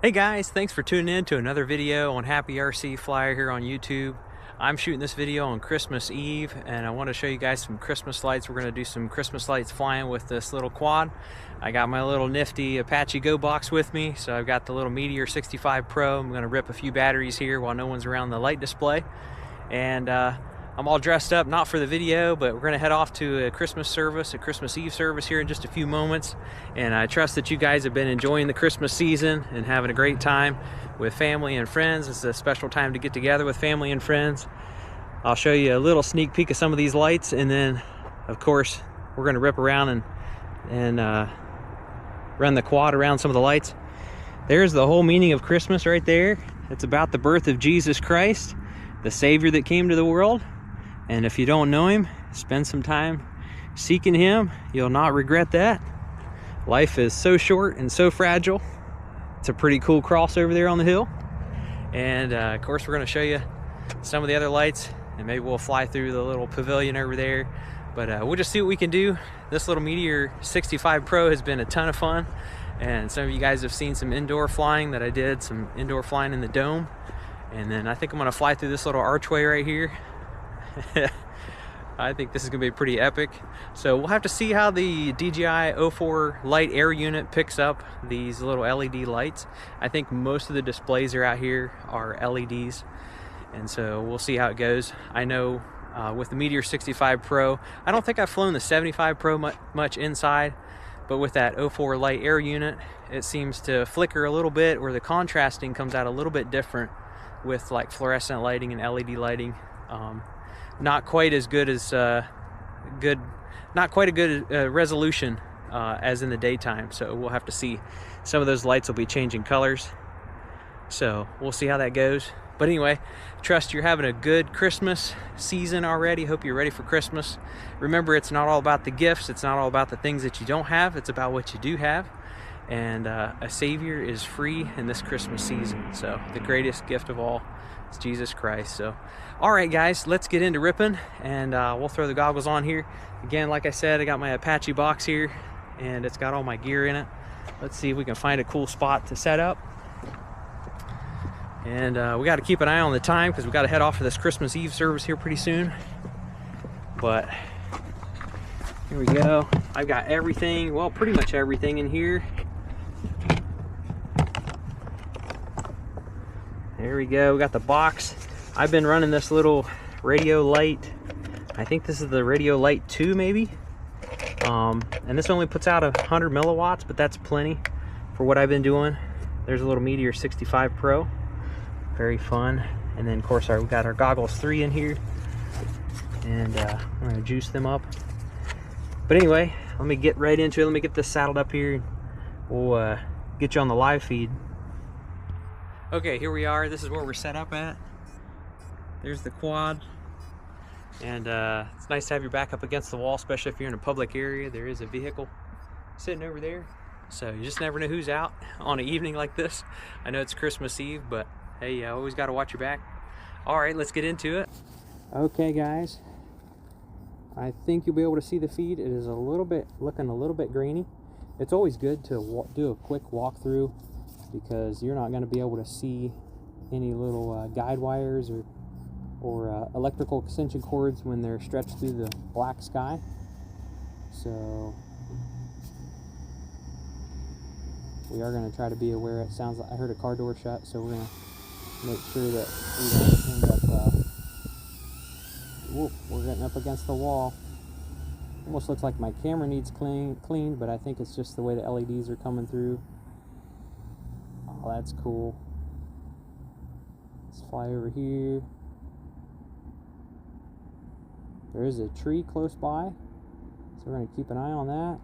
Hey guys, thanks for tuning in to another video on Happy RC Flyer here on YouTube. I'm shooting this video on Christmas Eve and I want to show you guys some Christmas lights. We're going to do some Christmas lights flying with this little quad. I got my little nifty Apache Go box with me, so I've got the little Meteor 65 Pro. I'm going to rip a few batteries here while no one's around the light display. And I'm all dressed up, not for the video, but we're going to head off to a Christmas service, a Christmas Eve service here in just a few moments. And I trust that you guys have been enjoying the Christmas season and having a great time with family and friends. It's a special time to get together with family and friends. I'll show you a little sneak peek of some of these lights, and then, of course, we're going to rip around and run the quad around some of the lights. There's the whole meaning of Christmas right there. It's about the birth of Jesus Christ, the Savior that came to the world. And if you don't know him, spend some time seeking him. You'll not regret that. Life is so short and so fragile. It's a pretty cool crossover there on the hill. And of course, we're going to show you some of the other lights, and maybe we'll fly through the little pavilion over there. But we'll just see what we can do. This little Meteor 65 Pro has been a ton of fun. And some of you guys have seen some indoor flying that I did, some indoor flying in the dome. And then I think I'm going to fly through this little archway right here. I think this is going to be pretty epic. So we'll have to see how the DJI-04 light air unit picks up these little LED lights. I think most of the displays are out here are LEDs, and so we'll see how it goes. I know with the Meteor 65 Pro, I don't think I've flown the 75 Pro much inside, but with that 04 light air unit, it seems to flicker a little bit, or the contrasting comes out a little bit different with like fluorescent lighting and LED lighting. Not quite as good as not quite a good resolution as in the daytime. So we'll have to see. Some of those lights will be changing colors, so we'll see how that goes. But anyway, trust you're having a good Christmas season already. Hope you're ready for Christmas. Remember, it's not all about the gifts. It's not all about the things that you don't have. It's about what you do have. And a Savior is free in this Christmas season. So the greatest gift of all is Jesus Christ. So all right guys, let's get into ripping, and we'll throw the goggles on here. Again, like I said, I got my Apache box here and it's got all my gear in it. Let's see if we can find a cool spot to set up. And we got to keep an eye on the time because we got to head off for this Christmas Eve service here pretty soon. But here we go. I've got everything, well, pretty much everything in here. There we go. We got the box. I've been running this little Radio Light. I think this is the Radio Light 2 maybe. And this only puts out 100 milliwatts, but that's plenty for what I've been doing. There's a little Meteor 65 Pro. Very fun. And then of course we got our goggles 3 in here. And I'm gonna juice them up. But anyway, let me get right into it. Let me get this saddled up here. We'll get you on the live feed. Okay, here we are. This is where we're set up at. There's the quad. And it's nice to have your back up against the wall, especially if you're in a public area. There is a vehicle sitting over there. So you just never know who's out on an evening like this. I know it's Christmas Eve, but hey, you always got to watch your back. All right, let's get into it. Okay, guys. I think you'll be able to see the feed. It is looking a little bit grainy. It's always good to do a quick walkthrough, because you're not going to be able to see any little guide wires or electrical extension cords when they're stretched through the black sky. So we are going to try to be aware. It sounds like I heard a car door shut, so we're going to make sure that we don't end up we're getting up against the wall. Almost looks like my camera needs cleaned, but I think it's just the way the LEDs are coming through. Oh, that's cool. Let's fly over here. There is a tree close by, so we're going to keep an eye on that.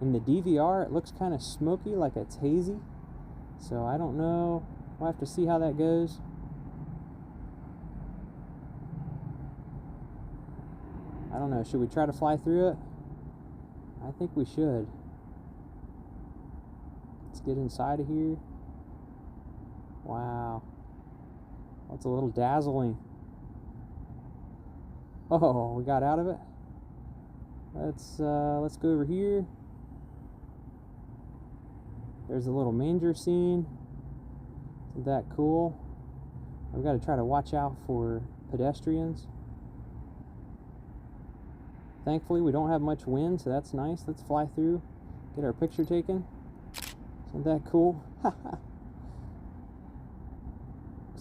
In the DVR, it looks kind of smoky, like it's hazy. So I don't know. We'll have to see how that goes. I don't know. Should we try to fly through it? I think we should. Let's get inside of here. Wow. That's a little dazzling. Oh, we got out of it. Let's go over here. There's a little manger scene. Isn't that cool? We've got to try to watch out for pedestrians. Thankfully, we don't have much wind, so that's nice. Let's fly through, get our picture taken. Isn't that cool? Looks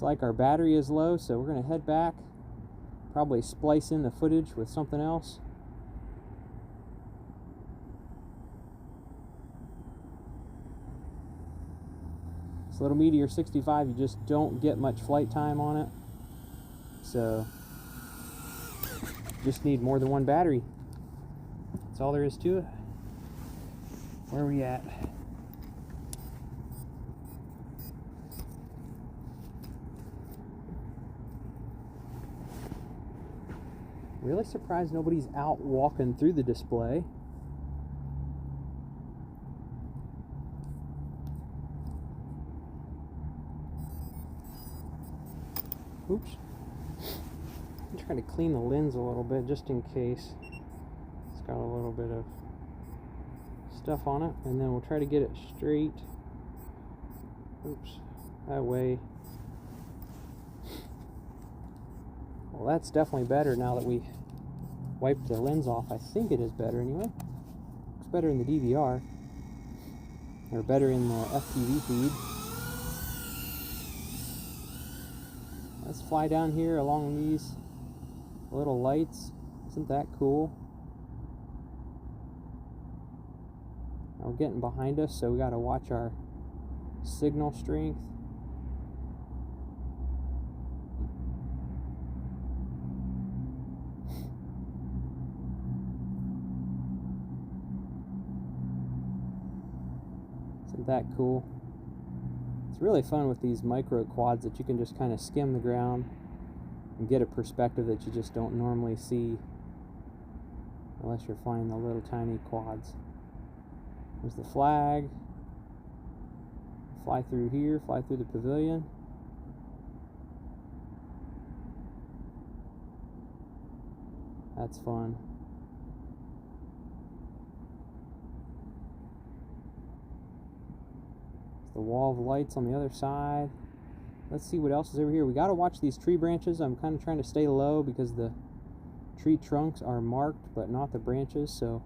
like our battery is low, so we're going to head back. Probably splice in the footage with something else. This little Meteor 65, you just don't get much flight time on it. So, just need more than one battery. That's all there is to it. Where are we at? Really surprised nobody's out walking through the display. Oops. I'm trying to clean the lens a little bit just in case it's got a little bit of stuff on it, and then we'll try to get it straight. Oops. That way. Well, that's definitely better now that we wiped the lens off. I think it is better anyway. Looks better in the DVR. Or better in the FPV feed. Let's fly down here along these little lights. Isn't that cool? Now we're getting behind us, so we got to watch our signal strength. Isn't that cool? It's really fun with these micro quads that you can just kind of skim the ground and get a perspective that you just don't normally see unless you're flying the little tiny quads. There's the flag. Fly through here, fly through the pavilion. That's fun. The wall of lights on the other side. Let's see what else is over here. We got to watch these tree branches. I'm kind of trying to stay low because the tree trunks are marked but not the branches, so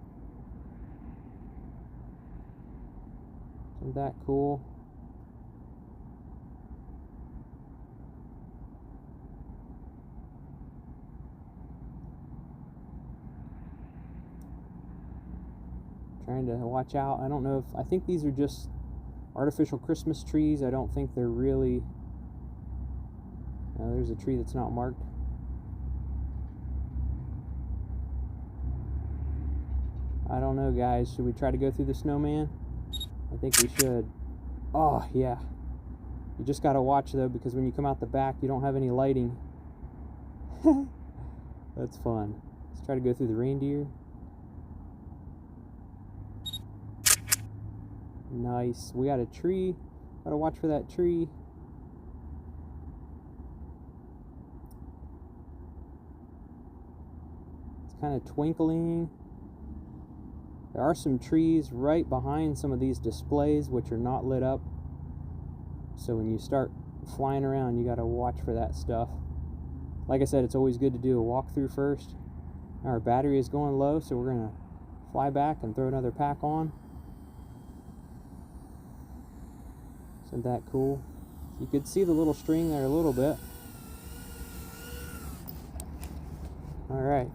isn't that cool? Trying to watch out. I don't know if, I think these are just artificial Christmas trees. I don't think they're really, there's a tree that's not marked. I don't know, guys. Should we try to go through the snowman? I think we should. Oh, yeah. You just got to watch, though, because when you come out the back, you don't have any lighting. That's fun. Let's try to go through the reindeer. Nice. We got a tree. Gotta watch for that tree. It's kind of twinkling. There are some trees right behind some of these displays which are not lit up. So when you start flying around, you gotta watch for that stuff. Like I said, it's always good to do a walkthrough first. Our battery is going low, so we're gonna fly back and throw another pack on. Isn't that cool? You could see the little string there a little bit. Alright.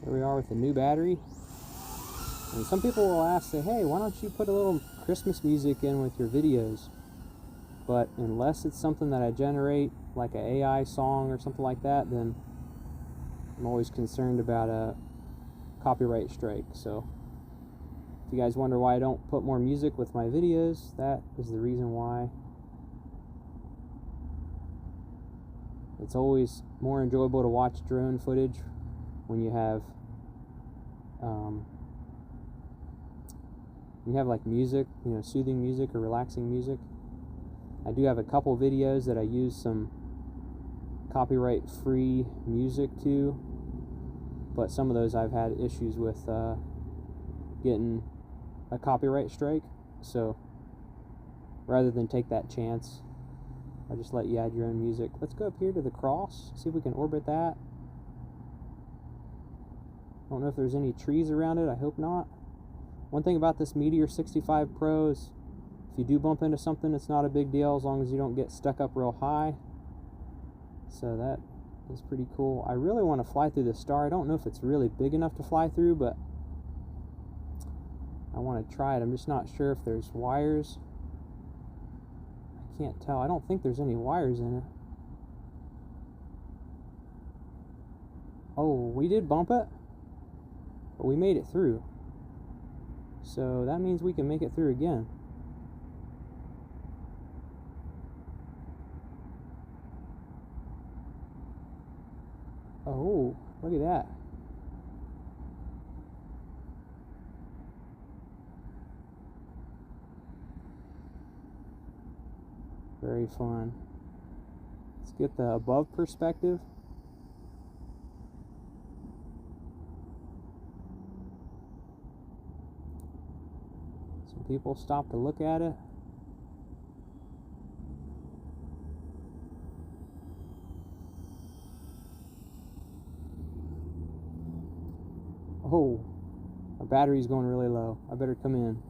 Here we are with the new battery. And some people will ask, say, hey, why don't you put a little Christmas music in with your videos? But unless it's something that I generate, like an AI song or something like that, then I'm always concerned about a copyright strike. So if you guys wonder why I don't put more music with my videos, that is the reason why. It's always more enjoyable to watch drone footage when you have like music, soothing music or relaxing music. I do have a couple videos that I use some copyright free music to, but some of those I've had issues with getting a copyright strike. So rather than take that chance, I just let you add your own music. Let's go up here to the cross, see if we can orbit that. I don't know if there's any trees around it. I hope not. One thing about this Meteor 65 Pro is if you do bump into something, it's not a big deal as long as you don't get stuck up real high. So that is pretty cool. I really want to fly through the star. I don't know if it's really big enough to fly through, but I want to try it. I'm just not sure if there's wires. I can't tell. I don't think there's any wires in it. Oh, we did bump it, but we made it through. So that means we can make it through again. Oh, look at that. Very fun. Let's get the above perspective. Some people stop to look at it. Oh, our battery's going really low. I better come in.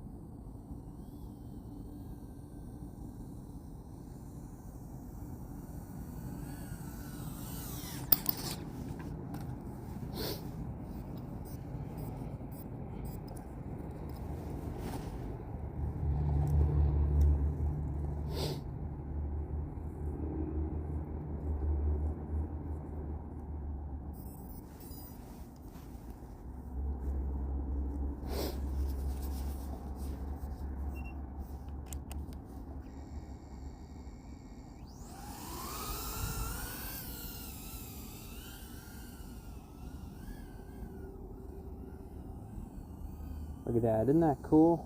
Look at that. Isn't that cool?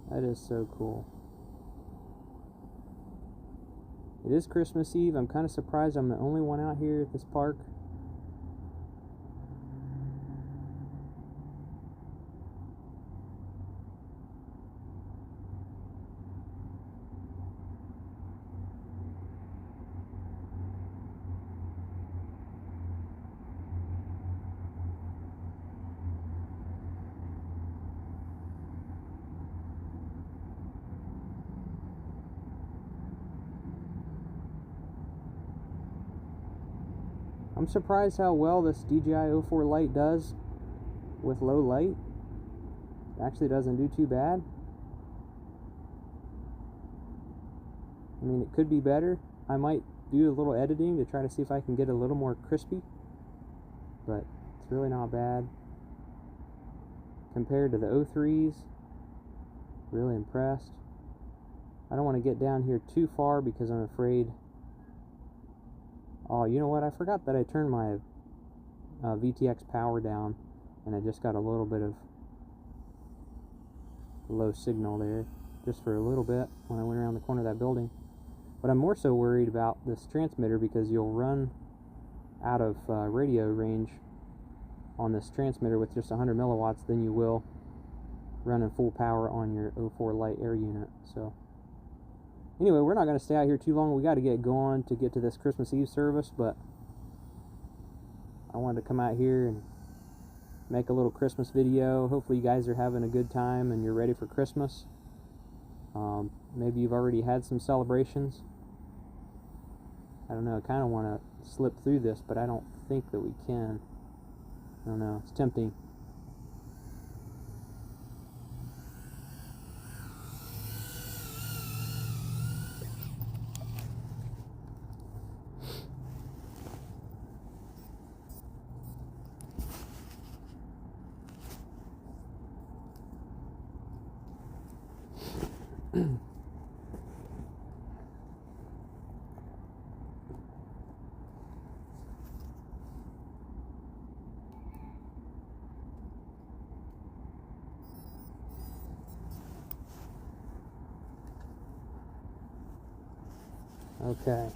That is so cool. It is Christmas Eve. I'm kind of surprised I'm the only one out here at this park. I'm surprised how well this DJI-04 light does with low light. It actually doesn't do too bad. I mean, it could be better. I might do a little editing to try to see if I can get a little more crispy, but it's really not bad. Compared to the 03s, really impressed. I don't want to get down here too far because I'm afraid. Oh, you know what? I forgot that I turned my VTX power down, and I just got a little bit of low signal there, just for a little bit when I went around the corner of that building. But I'm more so worried about this transmitter because you'll run out of radio range on this transmitter with just 100 milliwatts than you will running full power on your 04 light air unit. So anyway, we're not going to stay out here too long. We got to get going to get to this Christmas Eve service, but I wanted to come out here and make a little Christmas video. Hopefully you guys are having a good time and you're ready for Christmas. Maybe you've already had some celebrations. I don't know, I kind of want to slip through this, but I don't think that we can. I don't know, it's tempting. Okay.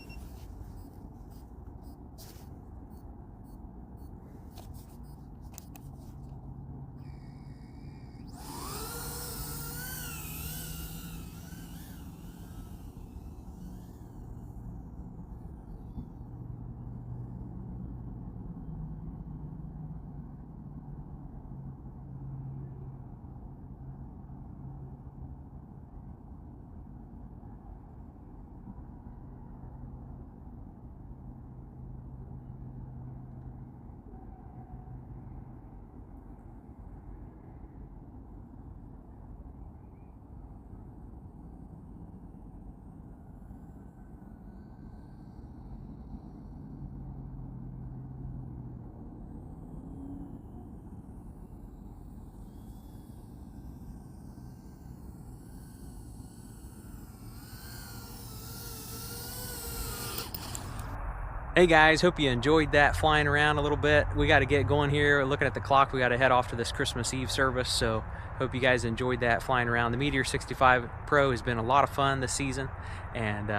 Hey guys, hope you enjoyed that flying around a little bit. We got to get going here. Looking at the clock, we got to head off to this Christmas Eve service. So hope you guys enjoyed that flying around. The Meteor 65 Pro has been a lot of fun this season. And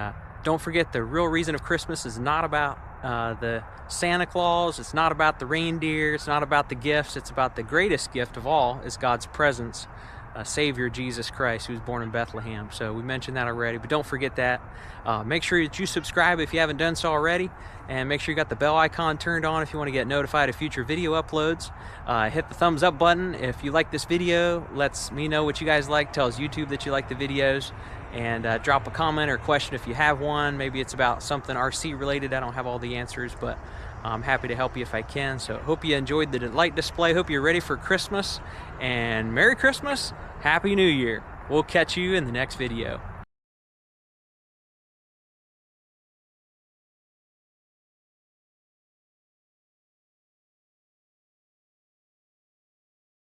don't forget, the real reason of Christmas is not about the Santa Claus. It's not about the reindeer. It's not about the gifts. It's about the greatest gift of all is God's presence. Savior Jesus Christ, who was born in Bethlehem. So we mentioned that already, but don't forget that. Make sure that you subscribe if you haven't done so already, and make sure you got the bell icon turned on if you want to get notified of future video uploads. Hit the thumbs up button if you like this video. Lets me know what you guys like, tells YouTube that you like the videos, and drop a comment or question if you have one. Maybe it's about something RC related. I don't have all the answers, but I'm happy to help you if I can. So hope you enjoyed the light display. Hope you're ready for Christmas, and Merry Christmas, Happy New Year. We'll catch you in the next video.